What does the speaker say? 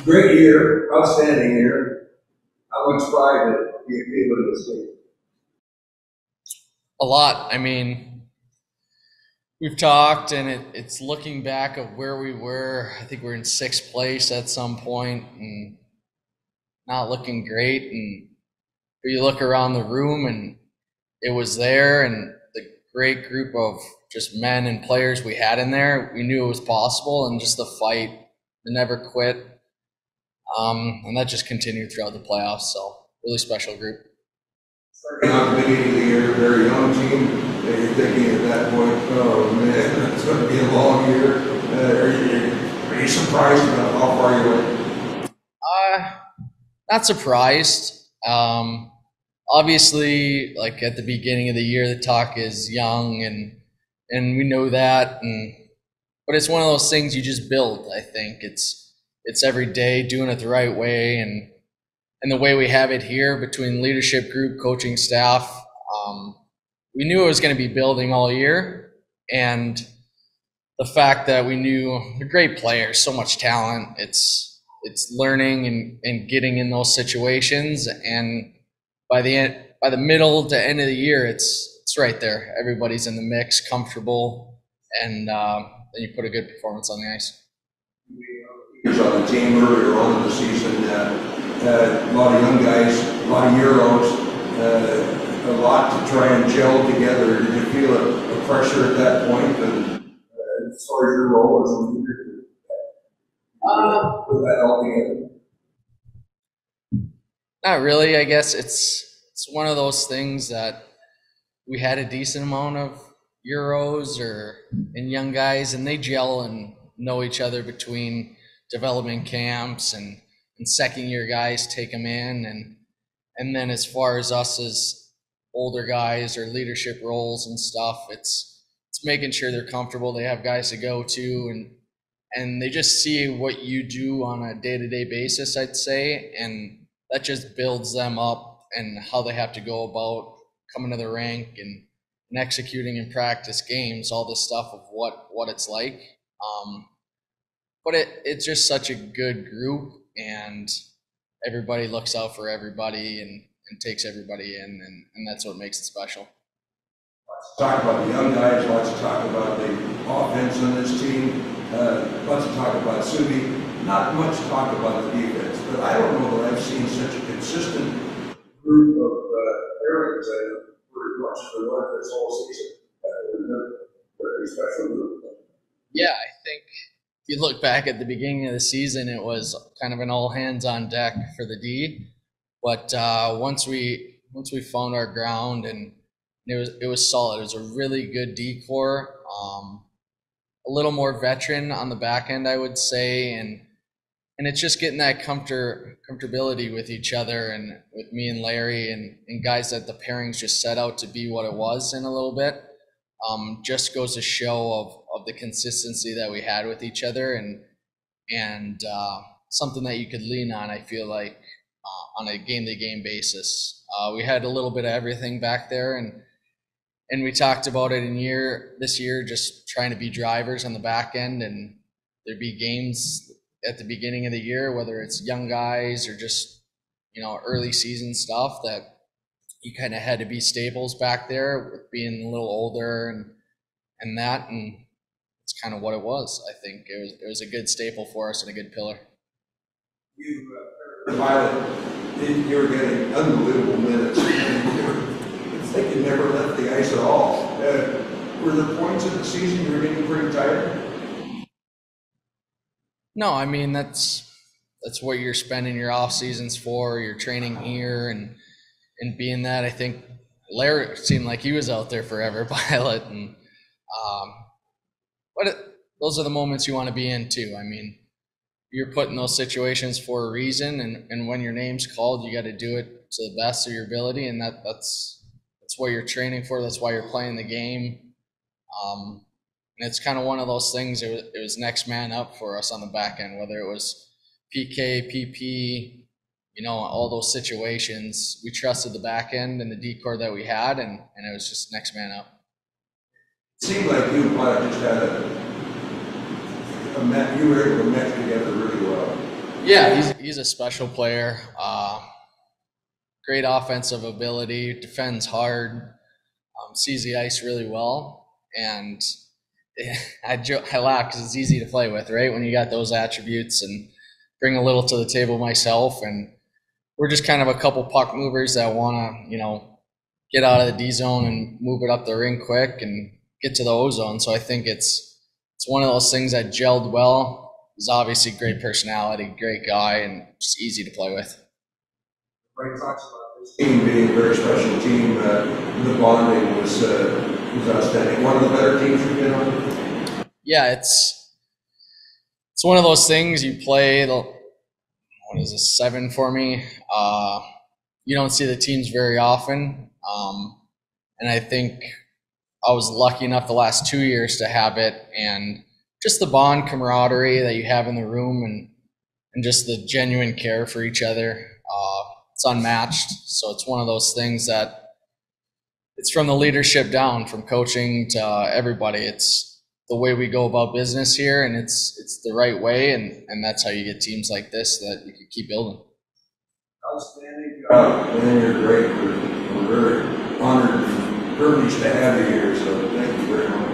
Great year, outstanding year. How much pride did you feel in this game? A lot. I mean, we've talked, and it's looking back of where we were. I think we're in sixth place at some point, and not looking great. And you look around the room, and it was there, and the great group of just men and players we had in there. We knew it was possible, and just the fight, the never quit, and that just continued throughout the playoffs. So really special group. Starting out the beginning of the year, a very young team, and you're thinking at that point, oh man, it's going to be a long year. Are you surprised about how far you went? Not surprised. Obviously, like at the beginning of the year, the talk is young, and we know that, but it's one of those things you just build. I think it's every day doing it the right way, and the way we have it here between leadership group, coaching staff. We knew it was going to be building all year, and the fact that we knew they're great players, so much talent. It's learning and getting in those situations, and by the middle to end of the year, it's right there. Everybody's in the mix, comfortable, and then you put a good performance on the ice. You saw the team earlier on in the season. A lot of young guys, a lot of Euros, a lot to try and gel together. Did you feel a pressure at that point? And as far as your role as a leader, with that all together? Not really. I guess it's one of those things that we had a decent amount of Euros and young guys, and they gel and know each other between development camps and second year guys take them in, and then as far as us as older guys or leadership roles and stuff, it's making sure they're comfortable, they have guys to go to, and they just see what you do on a day-to-day basis, I'd say, and that just builds them up and how they have to go about coming to the rink and executing in practice games, all this stuff of what it's like. But it's just such a good group, and everybody looks out for everybody and takes everybody in, and that's what makes it special. Lots to talk about the young guys, lots to talk about the offense on this team, lots to talk about Subi, not much talk about the defense, but I don't know that I've seen such a consistent group of pairings pretty much for North this whole season. Very special group. Yeah, I think if you look back at the beginning of the season, it was kind of an all hands on deck for the D. But once we found our ground, and it was solid. It was a really good D core, a little more veteran on the back end, I would say, and it's just getting that comfortability with each other, and with me and Larry and guys that the pairings just set out to be what it was in a little bit. Just goes to show of the consistency that we had with each other, and something that you could lean on, I feel like, on a game-to-game basis. We had a little bit of everything back there, and we talked about it this year, just trying to be drivers on the back end, and there'd be games at the beginning of the year, whether it's young guys or just early season stuff, that you kind of had to be staples back there with being a little older and it's kind of what it was. I think it was a good staple for us and a good pillar. You, Violet, you were getting unbelievable minutes. It's like you never left the ice at all. Were there points in the season you were getting pretty tired? No, I mean that's what you're spending your off seasons for. You're training here and being that, I think Larry seemed like he was out there forever, Violet, and those are the moments you want to be in too. I mean, you're put in those situations for a reason, and when your name's called, you got to do it to the best of your ability, and that's what you're training for. That's why you're playing the game. And it's kind of one of those things. It was next man up for us on the back end, whether it was PK, PP, all those situations. We trusted the back end and the D-core that we had, and it was just next man up. It seemed like you just had you were able to mesh together really well. Yeah, he's a special player. Great offensive ability, defends hard, sees the ice really well, and I laugh because it's easy to play with, right? When you got those attributes, and bring a little to the table myself, and we're just kind of a couple puck movers that want to, get out of the D zone and move it up the ring quick and get to the O zone. So I think it's one of those things that gelled well. He's obviously great personality, great guy, and just easy to play with. Mike talks about this team being a very special team. The bonding was outstanding. One of the better teams you've been on. Yeah, it's one of those things you play. What is this, 7 for me? You don't see the teams very often, and I think I was lucky enough the last 2 years to have it, and just the bond, camaraderie that you have in the room, and just the genuine care for each other. It's unmatched. So it's one of those things that it's from the leadership down, from coaching to everybody. It's the way we go about business here, and it's the right way, and that's how you get teams like this that you can keep building. Outstanding job. And you're great. We're very honored and privileged to have you here. So thank you very much.